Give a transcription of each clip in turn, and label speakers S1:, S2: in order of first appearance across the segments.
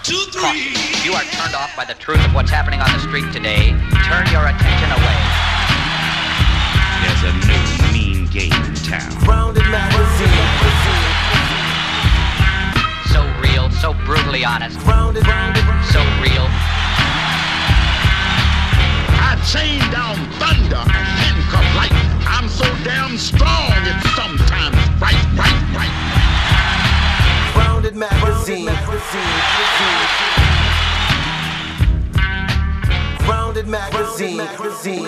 S1: Caution. If you are turned off by the truth of what's happening on the street today, turn your attention away.
S2: There's a new mean game in town.
S3: Grounded magazine.
S1: So real, so brutally honest.
S3: Grounded.
S1: So real.
S4: I chain down thunder and handcuff lightning. I'm so damn strong, it's sometimes right.
S3: Grounded magazine. Grounded magazine.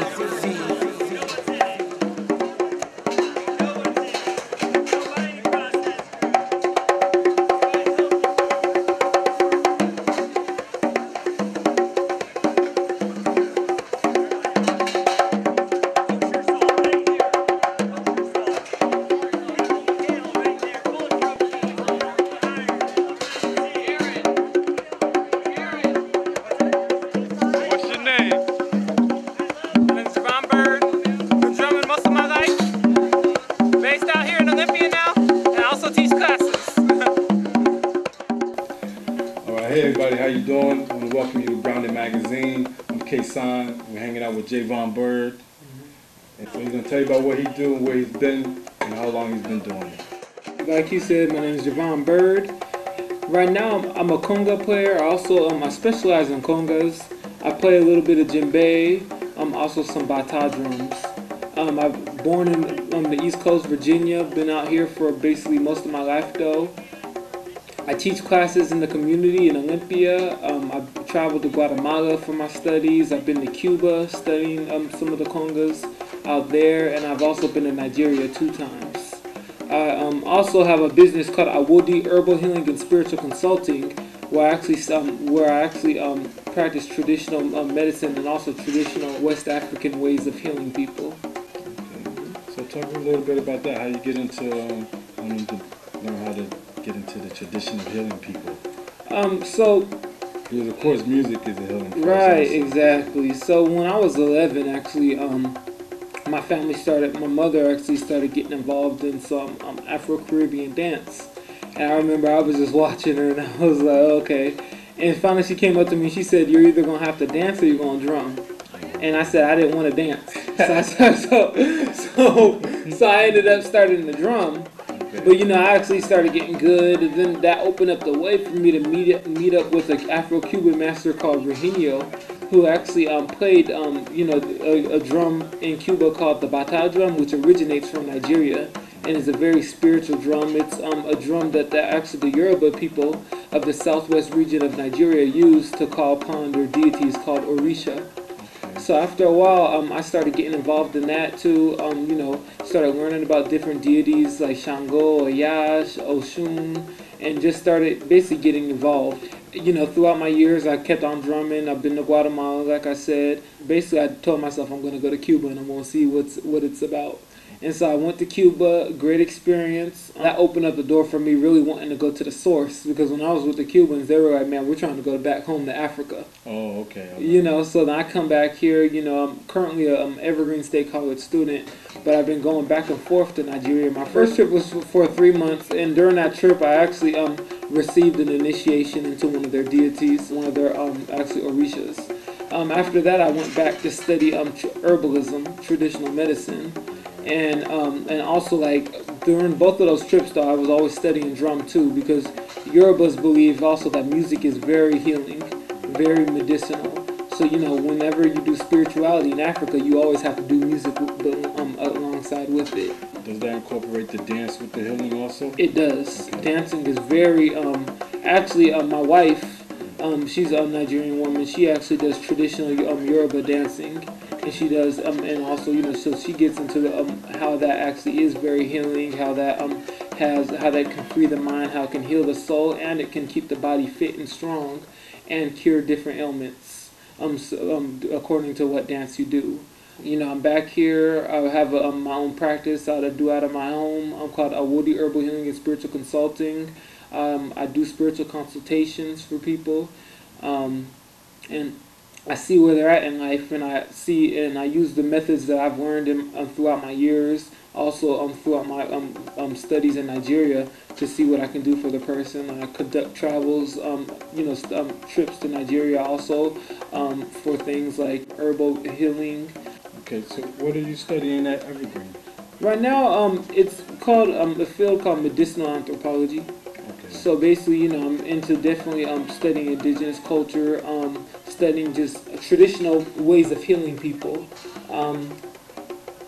S5: Javoen Byrd, been drumming most of my life. Based out here in Olympia now, and I also teach classes.
S6: All right, hey everybody, how you doing? I want to welcome you to Grounded Magazine. I'm KASON. We're hanging out with Javoen Byrd. And so he's going to tell you about what he do, where he's been, and how long he's been doing it.
S7: Like you said, my name is Javoen Byrd. Right now, I'm a conga player. I specialize in congas. I play a little bit of djembe, also some bata drums. I'm born in the East Coast, Virginia. Been out here for basically most of my life, though. I teach classes in the community in Olympia. I've traveled to Guatemala for my studies. I've been to Cuba studying some of the congas out there, and I've also been to Nigeria 2 times. I also have a business called Awodi Herbal Healing and Spiritual Consulting, where I actually practice traditional medicine and also traditional West African ways of healing people.
S6: Okay. So talk a little bit about that, how you get into, learn how to get into the tradition of healing people. Because of course music is a healing process.
S7: Right, exactly. So when I was 11, actually, my mother actually started getting involved in some Afro-Caribbean dance. And I remember I was just watching her and I was like, okay. And finally she came up to me and she said, you're either going to have to dance or you're going to drum. And I said I didn't want to dance. So I ended up starting to drum. But I actually started getting good, and then that opened up the way for me to meet up with an Afro-Cuban master called Virginio, who actually played a drum in Cuba called the bata drum, which originates from Nigeria and is a very spiritual drum. It's a drum that actually the Yoruba people of the southwest region of Nigeria use to call upon their deities called Orisha. So after a while, I started getting involved in that too. Started learning about different deities like Shango, Ayash, Oshun, and just started basically getting involved. Throughout my years, I kept on drumming. I've been to Guatemala, like I said. Basically, I told myself I'm going to go to Cuba and I'm going to see what it's about. And so I went to Cuba, great experience. That opened up the door for me really wanting to go to the source, because when I was with the Cubans, they were like, man, we're trying to go back home to Africa.
S6: Oh, okay.
S7: So then I come back here, I'm currently an Evergreen State College student, but I've been going back and forth to Nigeria. My first trip was for 3 months, and during that trip, I actually received an initiation into one of their deities, one of their actually Orishas. After that, I went back to study herbalism, traditional medicine. And also, like, during both of those trips, though, I was always studying drum too, because Yorubas believe also that music is very healing, very medicinal. So whenever you do spirituality in Africa, you always have to do music alongside with it.
S6: Does that incorporate the dance with the healing also?
S7: It does.
S6: Okay.
S7: Dancing is very actually my wife, she's a Nigerian woman. She actually does traditional Yoruba dancing. And she does, and also, so she gets into how that actually is very healing, how that how that can free the mind, how it can heal the soul, and it can keep the body fit and strong, and cure different ailments, according to what dance you do. I'm back here. I have my own practice I do out of my home. I'm called Awodi Herbal Healing and Spiritual Consulting. I do spiritual consultations for people, and I see where they're at in life, and I use the methods that I've learned throughout my years also throughout my studies in Nigeria to see what I can do for the person. I conduct travels, trips to Nigeria also for things like herbal healing.
S6: Okay, so what are you studying at Evergreen?
S7: Right now, it's called a field called medicinal anthropology.
S6: Okay.
S7: So basically, I'm into definitely studying indigenous culture, studying just traditional ways of healing people.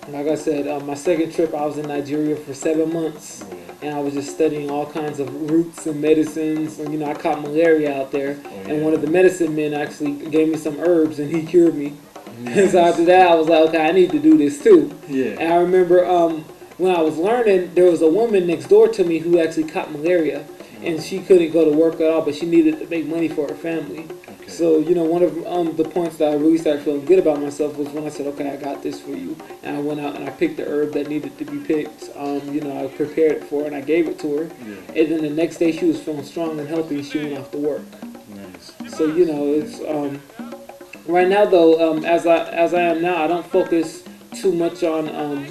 S7: Like I said, my second trip, I was in Nigeria for 7 months, and I was just studying all kinds of roots and medicines. And I caught malaria out there, and one of the medicine men actually gave me some herbs, and he cured me. Nice. And so after that, I was like, okay, I need to do this too. Yeah. And I remember when I was learning, there was a woman next door to me who actually caught malaria, and she couldn't go to work at all, but she needed to make money for her family. Okay. So, one of the points that I really started feeling good about myself was when I said, okay, I got this for you. And I went out and I picked the herb that needed to be picked. I prepared it for her and I gave it to her. Yeah. And then the next day she was feeling strong and healthy and she went off to work. Nice. So, it's... right now, though, as I am now, I don't focus too much on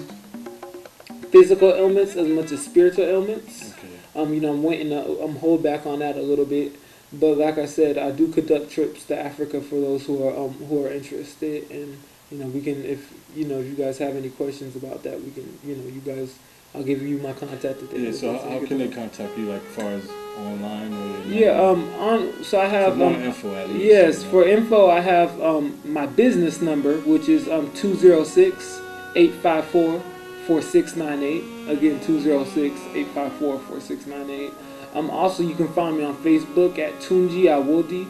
S7: physical ailments as much as spiritual ailments. Okay. I'm hold back on that a little bit, but like I said, I do conduct trips to Africa for those who are interested, and we can, if you guys have any questions about that, we can, you guys, I'll give you my contact details.
S6: Yeah. So how can they contact you, like, as far as online or?
S7: Yeah. So I have
S6: more info at least.
S7: Yes, for info I have my business number, which is 206-854-4698. Again, 206-854-4698. Also, you can find me on Facebook at Tunji Awodi,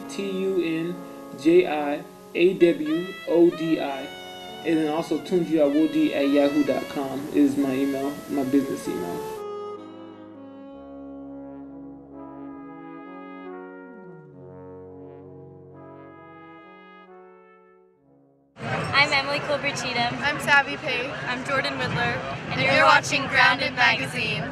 S7: TUNJIAWODI. And then also tunjiawodi@yahoo.com is my email, my business email.
S8: I'm Emily Colbert-Cheatham.
S9: I'm Savvy Pay.
S8: I'm Jordan Whitler.
S9: And you're watching Grounded Magazine.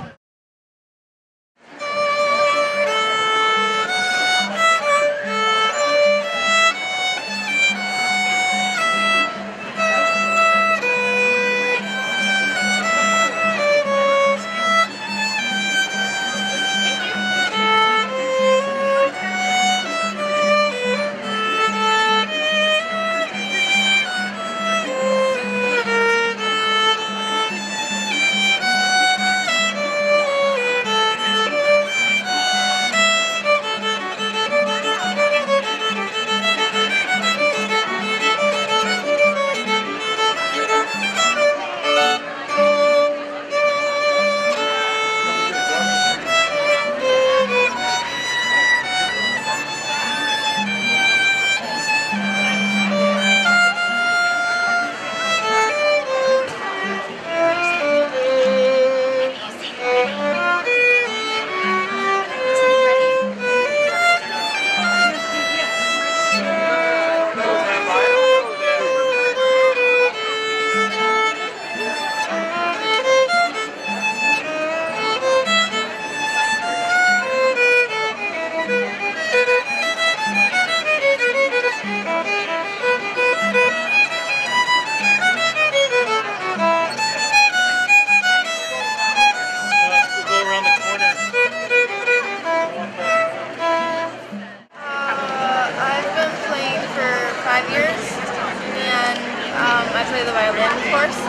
S9: I play the violin, of course,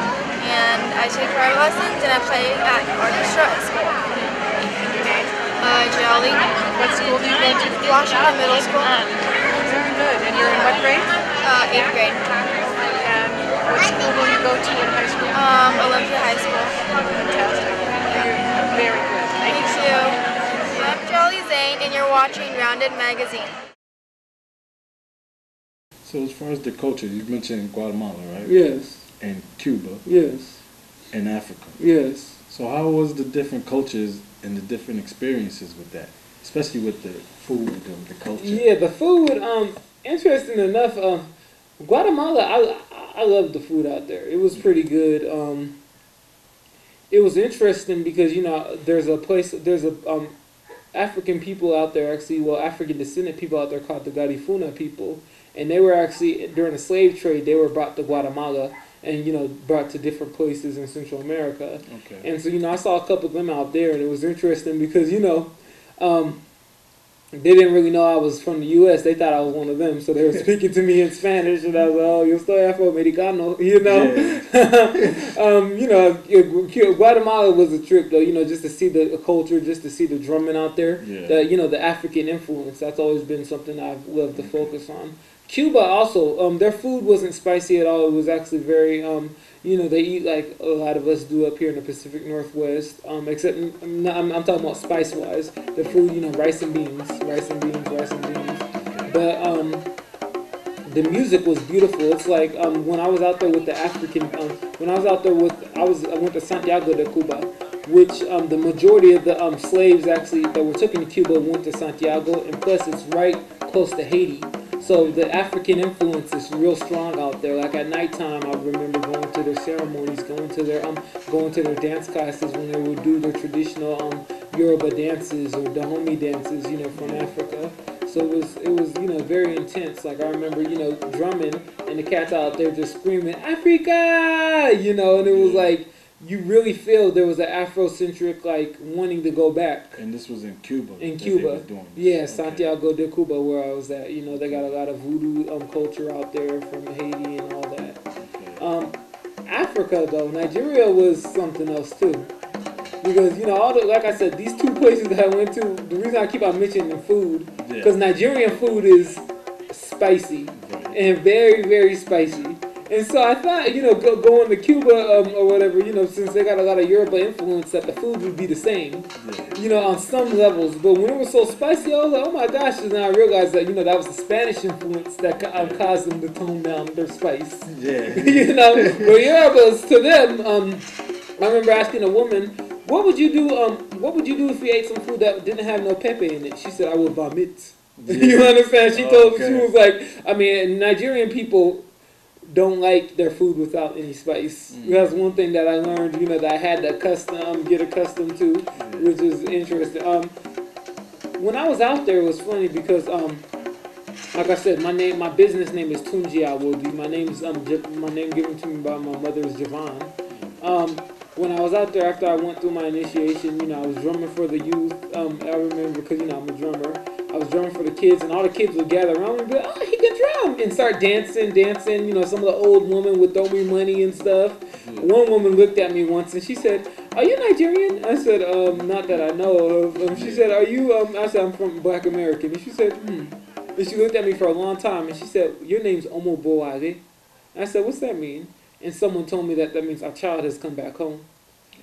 S9: and I take private lessons, and I play at orchestra at school. Jolly. What school do you go to?
S8: Washington Middle School.
S9: Very good. And you're in what grade?
S8: 8th grade.
S9: And what school will you go to in high school?
S8: Olympia High School.
S9: Fantastic. You're very good. Thank you.
S8: I'm Jolly Zane, and you're watching Grounded Magazine.
S6: So as far as the culture, you mentioned Guatemala, right?
S7: Yes.
S6: And Cuba.
S7: Yes.
S6: And Africa.
S7: Yes.
S6: So how was the different cultures and the different experiences with that, especially with the food and the culture?
S7: Yeah, the food. Interesting enough, Guatemala. I loved the food out there. It was pretty good. It was interesting because there's a African people out there African descendant people out there called the Garifuna people. And they were actually, during the slave trade, they were brought to Guatemala. and brought to different places in Central America.
S6: Okay.
S7: And so I saw a couple of them out there, and it was interesting because they didn't really know I was from the U.S. They thought I was one of them, so they were speaking to me in Spanish, and I was like, "Oh, yo estoy afroamericano,"
S6: Yeah.
S7: Guatemala was a trip, though, just to see the culture, just to see the drumming out there,
S6: Yeah.
S7: the African influence. That's always been something I've loved to focus on. Cuba also, their food wasn't spicy at all. It was actually very, they eat like a lot of us do up here in the Pacific Northwest, except I'm talking about spice-wise. The food, rice and beans. But the music was beautiful. It's like when I was out there with the African, I went to Santiago de Cuba, which the majority of the slaves actually that were taken to Cuba went to Santiago, and plus it's right close to Haiti. So the African influence is real strong out there. Like at nighttime, I remember going to their ceremonies, going to their dance classes when they would do their traditional Yoruba dances or Dahomey dances, from Africa. So it was very intense. Like I remember, drumming and the cats out there just screaming Africa, and it was like you really feel there was an Afrocentric like wanting to go back.
S6: And this was in Cuba.
S7: In Cuba, yeah,
S6: Okay.
S7: Santiago de Cuba, where I was at. They got a lot of voodoo culture out there from Haiti and all that.
S6: Okay.
S7: Africa though, Nigeria was something else too. Because like I said, these two places that I went to, the reason I keep on mentioning food, because Nigerian food is spicy and very, very spicy. And so I thought, going to Cuba or whatever, since they got a lot of Yoruba influence, that the food would be the same, on some levels. But when it was so spicy, I was like, oh my gosh, and then I realized that, that was the Spanish influence that caused them to tone down their spice.
S6: Yeah.
S7: But Yorubas, to them, I remember asking a woman, what would you do if you ate some food that didn't have no pepper in it? She said, I would vomit.
S6: Yeah.
S7: You understand? She told me, she was like, Nigerian people don't like their food without any spice. That's one thing that I learned, that I had to get accustomed to, which is interesting. When I was out there, it was funny because, like I said, my business name is Tunji Awodi. My name given to me by my mother is Javoen. When I was out there after I went through my initiation, I was drumming for the youth. I remember because I'm a drummer. I was drumming for the kids, and all the kids would gather around me and be like, "Oh, he can drum!" and start dancing. Some of the old women would throw me money and stuff. One woman looked at me once and she said, "Are you Nigerian?" I said, "Not that I know of." She said, "Are you?" I said, "I'm from Black American." And she said, And she looked at me for a long time and she said, "Your name's Omo Boade." I said, "What's that mean?" And someone told me that means our child has come back home.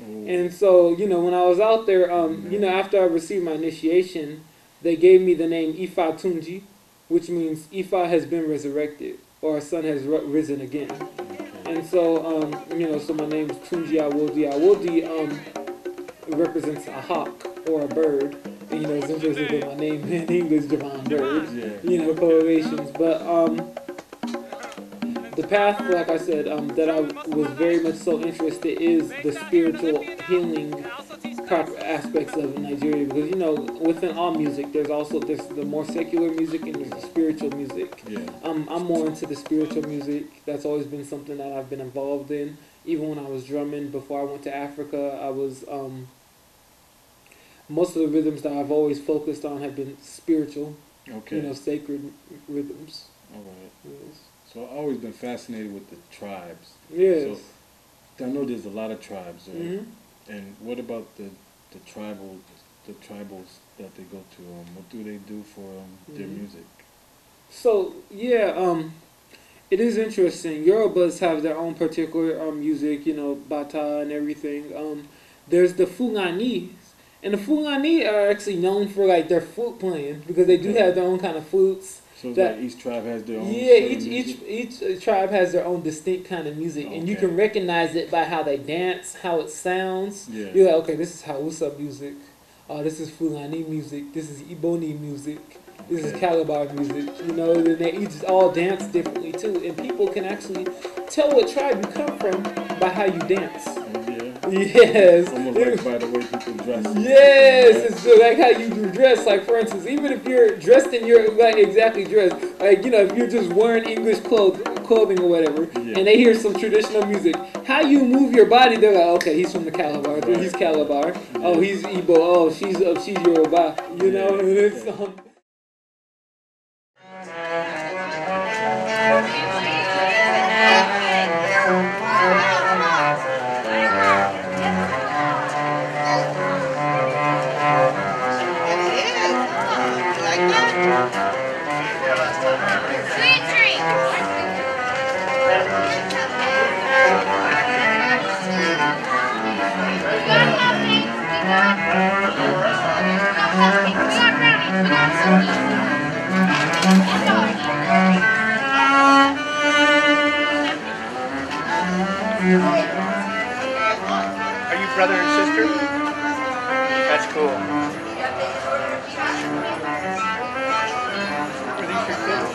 S7: And so, when I was out there, after I received my initiation, they gave me the name Ifa Tunji, which means Ifa has been resurrected, or our son has risen again. And so, so my name is Tunji Awodi. Awodi represents a hawk or a bird. And, it's interesting that my name in English is Javoen Byrd, correlations. But the path, like I said, that I was very much so interested is the spiritual healing aspects of Nigeria, because within all music there's the more secular music and there's the spiritual music. I'm more into the spiritual music. That's always been something that I've been involved in. Even when I was drumming before I went to Africa, I was most of the rhythms that I've always focused on have been spiritual, sacred rhythms.
S6: All right.
S7: Yes.
S6: So I've always been fascinated with the tribes.
S7: Yes.
S6: So I know there's a lot of tribes, right?
S7: Mm-hmm.
S6: And what about the tribals that they go to? What do they do for their music?
S7: So it is interesting. Yorubas have their own particular music, bata and everything. There's the Fulani, and the Fulani are actually known for like their flute playing because they do have their own kind of flutes.
S6: So like each tribe has their own.
S7: Yeah, each tribe has their own distinct kind of music, and you can recognize it by how they dance, how it sounds.
S6: Yeah.
S7: You're like, okay, this is Hausa music. This is Fulani music. This is Iboni music. This is Calabar music. And they each all dance differently too, and people can actually tell what tribe you come from by how you dance. Yes.
S6: Almost like by the way people dress.
S7: Yes, it's like how you dress. Like for instance, even if you're dressed in your exactly dressed, if you're just wearing English clothes clothing or whatever, and they hear some traditional music. How you move your body, they're like, okay, he's from the Calabar. He's Calabar. Oh, he's Igbo. Oh, she's Yoruba. You know, it's
S10: Are you brother and sister? That's cool. Are these your kids?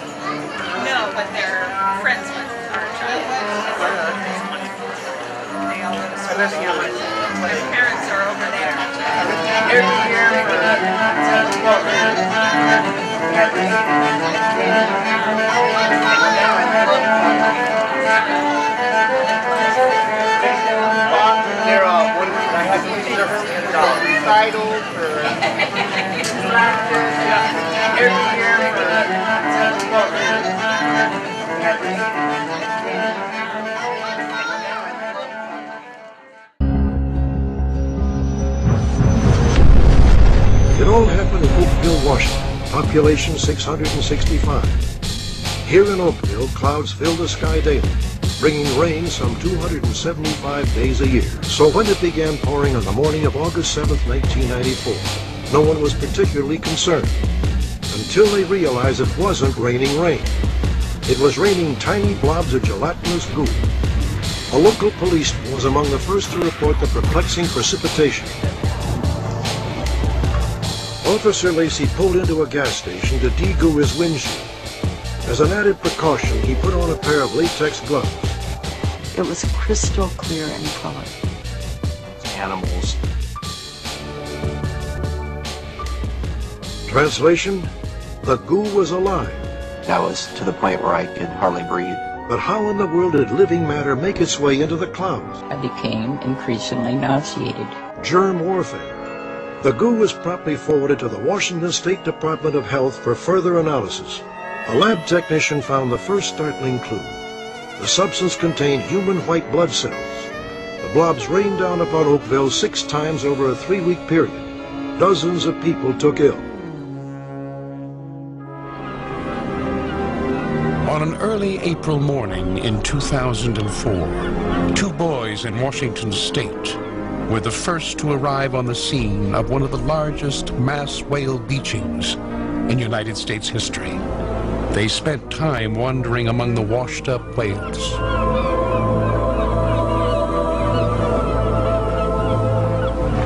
S11: No, but they're friends with our child. They all go to school together. Their parents are over there.
S10: Every year they're all, what do I have to use their recitals or every year
S12: It all happened in Oakville, Washington, population 665. Here in Oakville, clouds fill the sky daily, bringing rain some 275 days a year. So when it began pouring on the morning of August 7th, 1994, no one was particularly concerned until they realized it wasn't raining rain. It was raining tiny blobs of gelatinous goo. A local policeman was among the first to report the perplexing precipitation. Officer Lacey pulled into a gas station to de-goo his windshield. As an added precaution, he put on a pair of latex gloves.
S13: It was crystal clear in color.
S12: Animals. Translation, the goo was alive.
S14: That was to the point where I could hardly breathe.
S12: But how in the world did living matter make its way into the clouds?
S13: I became increasingly nauseated.
S12: Germ warfare. The goo was promptly forwarded to the Washington State Department of Health for further analysis. A lab technician found the first startling clue. The substance contained human white blood cells. The blobs rained down upon Oakville 6 times over a 3-week period. Dozens of people took ill.
S15: On an early April morning in 2004, 2 boys in Washington State were the first to arrive on the scene of one of the largest mass whale beachings in United States history. They spent time wandering among the washed-up whales.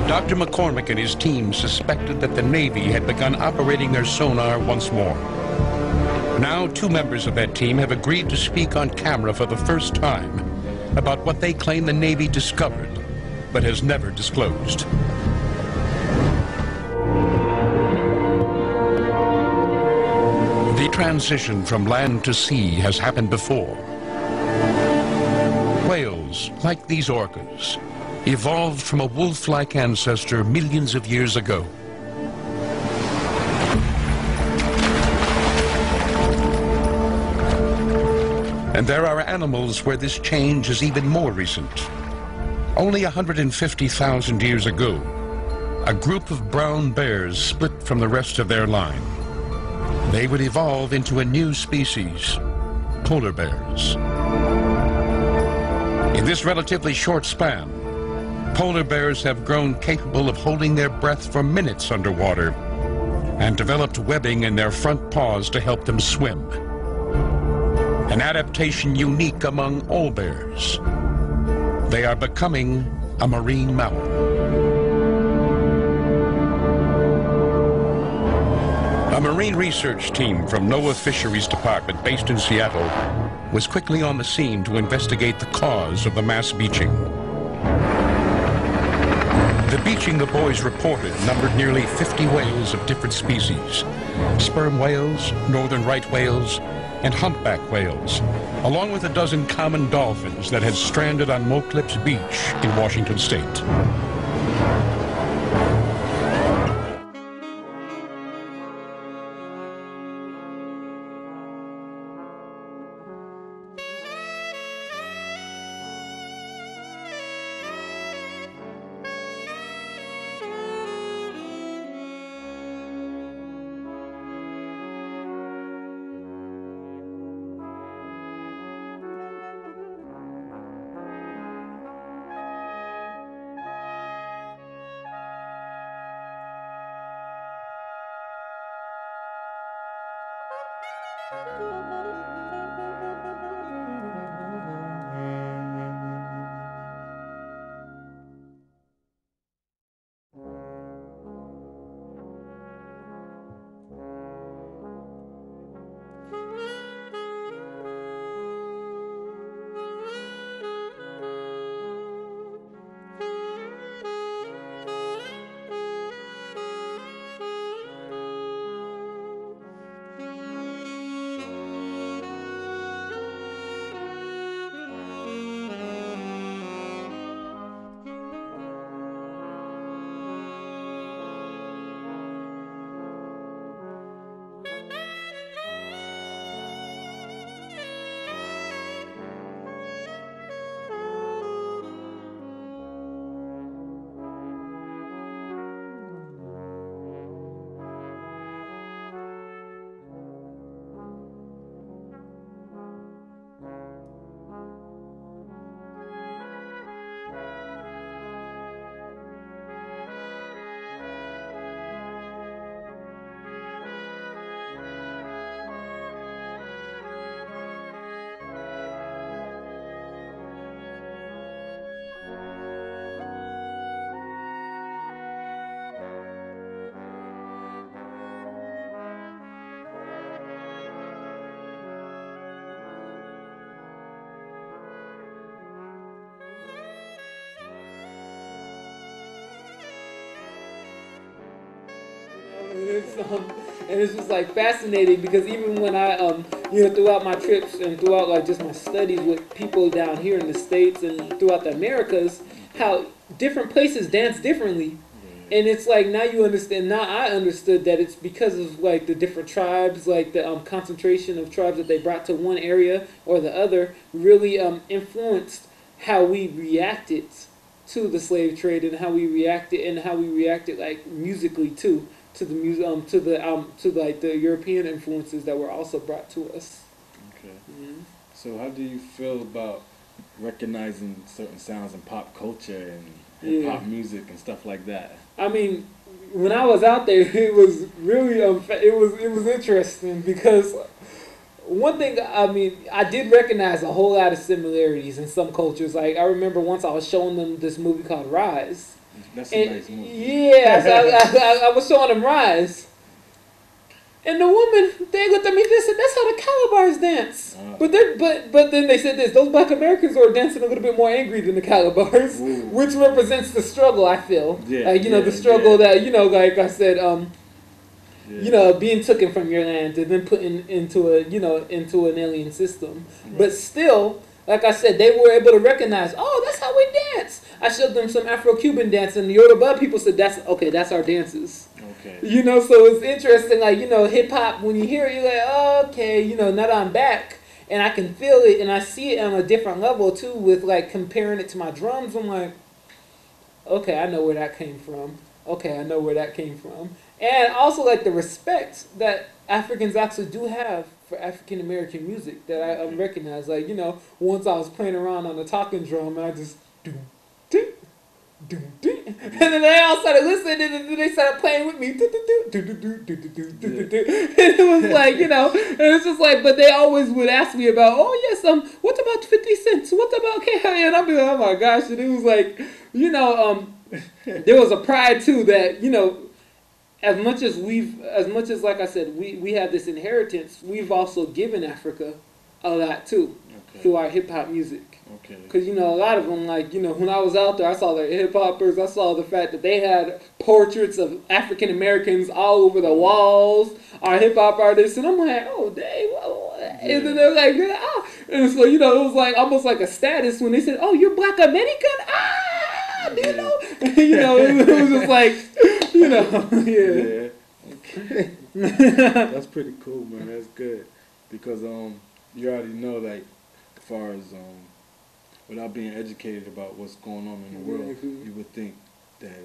S15: Dr. McCormick and his team suspected that the Navy had begun operating their sonar once more. Now 2 members of that team have agreed to speak on camera for the first time about what they claim the Navy discovered, but has never disclosed. The transition from land to sea has happened before. Whales, like these orcas, evolved from a wolf-like ancestor millions of years ago. And there are animals where this change is even more recent. Only 150,000 years ago, a group of brown bears split from the rest of their line. They would evolve into a new species, polar bears. In this relatively short span, polar bears have grown capable of holding their breath for minutes underwater and developed webbing in their front paws to help them swim. An adaptation unique among all bears. They are becoming a marine mammal. A marine research team from NOAA Fisheries Department based in Seattle was quickly on the scene to investigate the cause of the mass beaching. The beaching the boys reported numbered nearly 50 whales of different species. Sperm whales, northern right whales, and humpback whales, along with a dozen common dolphins that had stranded on Moclips Beach in Washington State.
S7: And it's just like fascinating because even when I throughout my trips and throughout like just my studies with people down here in the States and throughout the Americas, how different places dance differently. And it's like now you understand. Now I understood that it's because of like the different tribes, like the concentration of tribes that they brought to one area or the other, really influenced how we reacted to the slave trade and how we reacted like musically too, to the music, to like the European influences that were also brought to us.
S6: Okay. Mm-hmm. So how do you feel about recognizing certain sounds in pop culture and hip hop music and stuff like that?
S7: I mean, when I was out there, it was really it was interesting because one thing, I mean, I did recognize a whole lot of similarities in some cultures. Like I remember once I was showing them this movie called Rise.
S6: That's a nice movie.
S7: Yeah, so I was showing them Rise. And the woman, they looked at me, they said, that's how the Calibars dance. But then they said this, those black Americans are dancing a little bit more angry than the Calibars, which represents the struggle, I feel. Yeah, like, the struggle that, like I said, being taken from your land and then put into an alien system. But still, like I said, they were able to recognize, oh, that's how we dance. I showed them some Afro-Cuban dance, and the Yoruba people said, that's our dances. Okay. So it's interesting, like, hip-hop, when you hear it, you're like, oh, okay, now that I'm back, and I can feel it, and I see it on a different level, too, with, like, comparing it to my drums. I'm like, okay, I know where that came from. Okay, I know where that came from. And also, like, the respect that Africans actually do have for African-American music that I recognize. Like, once I was playing around on the talking drum, and I just, and then they all started listening, and then they started playing with me. And it was like, and it's just like, but they always would ask me about, oh yes, what about 50 Cent? What about K.I.? And I'd be like, oh my gosh, and it was like, there was a pride too that, as much as like I said, we have this inheritance, we've also given Africa a lot too, through our hip hop music. Okay. Because a lot of them, like, when I was out there, I saw the hip hoppers. I saw the fact that they had portraits of African Americans all over the walls. Our hip hop artists, and I'm like, oh, dang, And then they're like, ah. And so, you know, it was like almost like a status when they said, oh, you're Black American? Ah, you know? You know, it was just like, you know,
S6: yeah. Okay. That's pretty cool, man. That's good. Because you already know, like, as far as without being educated about what's going on in the world, you would think that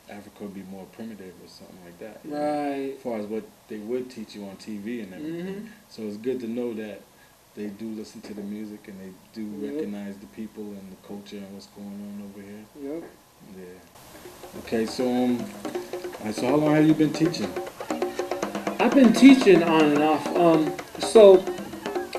S6: Africa would be more primitive or something like that.
S7: Right.
S6: As far as what they would teach you on TV and everything. So it's good to know that they do listen to the music and they do recognize the people and the culture and what's going on over here.
S7: Yep.
S6: Yeah. Okay, so so how long have you been teaching?
S7: I've been teaching on and off. So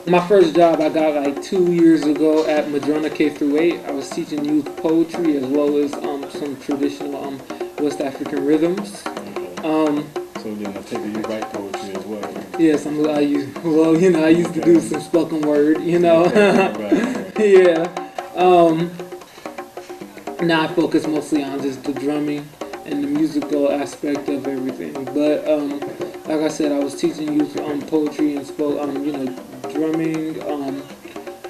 S7: my first job I got like 2 years ago at Madrona K-8. I was teaching youth poetry as well as some traditional West African rhythms.
S6: So then I take it you write poetry as well.
S7: Yes, I used to do some spoken word, you know. Yeah. Now I focus mostly on just the drumming and the musical aspect of everything. But like I said, I was teaching youth poetry and drumming.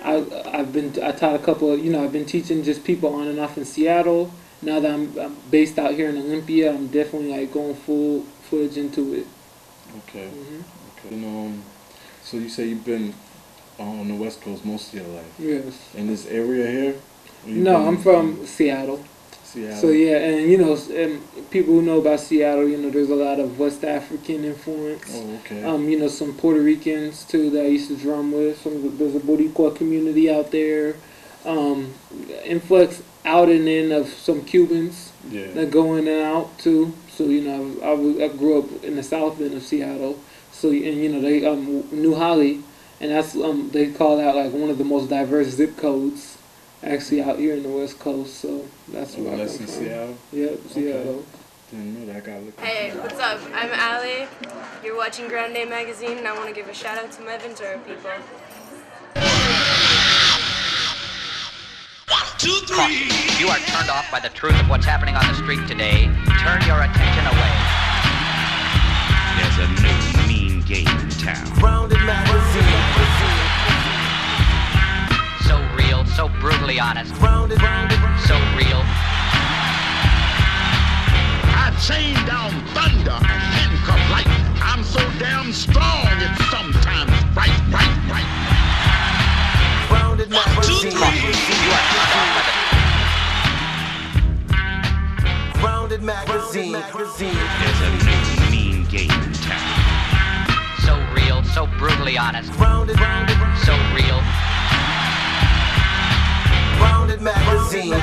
S7: I taught a couple of, I've been teaching just people on and off in Seattle. Now that I'm based out here in Olympia, I'm definitely like going full-fledged into it.
S6: Okay. Okay. And, so you say you've been on the West Coast most of your life.
S7: Yes.
S6: In this area here?
S7: No, I'm from Seattle. So yeah, and and people who know about Seattle, there's a lot of West African influence.
S6: Oh, okay.
S7: Some Puerto Ricans too that I used to drum with. There's a Boricua community out there. Influx out and in of some Cubans that go in and out too. So I grew up in the south end of Seattle. So and they New Holly, and that's they call that like one of the most diverse zip codes. Actually, out here in the West Coast, so that's where I come from.
S6: Seattle?
S7: Yep, Seattle.
S6: Didn't know that. I gotta look.
S8: Hey, what's up? I'm Ali. You're watching Grounded Magazine, and I want to give a shout out to my Ventura people.
S1: 1, 2, 3. You are turned off by the truth of what's happening on the street today. Turn your attention away.
S2: There's a new mean game in town.
S3: Grounded Magazine.
S1: So real, so brutally honest.
S3: Grounded.
S1: So real.
S4: I chain down thunder and handcuff lightning. I'm so damn strong, it's sometimes right.
S3: Grounded Magazine.
S1: You are turned off by the
S3: Grounded Magazine.
S2: There's a new mean game in town.
S1: so real, so brutally honest.
S3: Grounded.
S1: So real.
S3: Grounded Magazine.